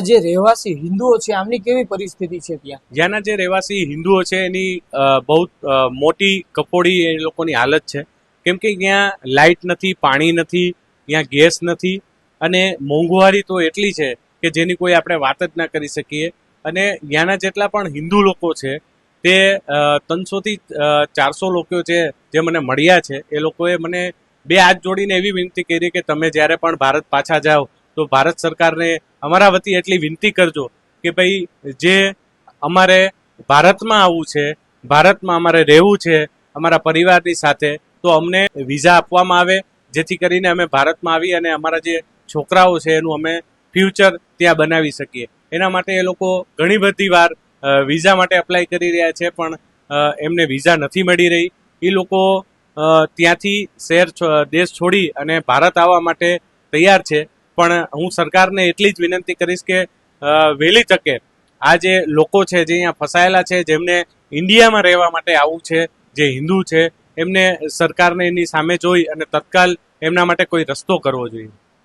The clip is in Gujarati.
જે રહેવાસી હિન્દુઓ છે આમની કેવી પરિસ્થિતિ છે ત્યાં? જ્યાંના જે રહેવાસી હિન્દુઓ છે એની બહુ મોટી કફોડી એ લોકોની હાલત છે, કેમ કે ત્યાં લાઇટ નથી, પાણી નથી, ત્યાં ગેસ નથી, અને મોંઘવારી તો એટલી છે કે જેની કોઈ આપણે વાત જ ના કરી શકીએ. અને ત્યાંના જેટલા પણ હિન્દુ લોકો છે તે 300થી 400 લોકો છે જે મને મળ્યા છે. એ લોકોએ મને બે હાથ જોડીને એવી વિનંતી કરી કે તમે જ્યારે પણ ભારત પાછા જાઓ તો ભારત સરકારને અમારા વતી એટલી વિનંતી કરજો કે ભાઈ જે અમારે ભારતમાં આવવું છે, ભારતમાં અમારે રહેવું છે અમારા પરિવારની સાથે, તો અમને વિઝા આપવામાં આવે, જેથી કરીને અમે ભારતમાં આવી અને અમારા જે છોકરાઓ છે એનું અમે ફ્યુચર ત્યાં બનાવી શકીએ. એના માટે એ લોકો ઘણી બધી વાર વિઝા માટે અપ્લાય કરી રહ્યા છે, પણ એમને વિઝા નથી મળી રહી. એ લોકો ત્યાંથી દેશ છોડી અને ભારત આવવા માટે તૈયાર છે. પણ હું સરકારને એટલી જ વિનંતી કરીશ કે વહેલી તકે આ જે લોકો છે જે અહીંયા ફસાયેલા છે, જેમને ઇન્ડિયામાં રહેવા માટે આવવું છે, જે હિન્દુ છે, એમને સરકારને એની સામે જોઈ અને તત્કાલ એમના માટે કોઈ રસ્તો કરવો જોઈએ.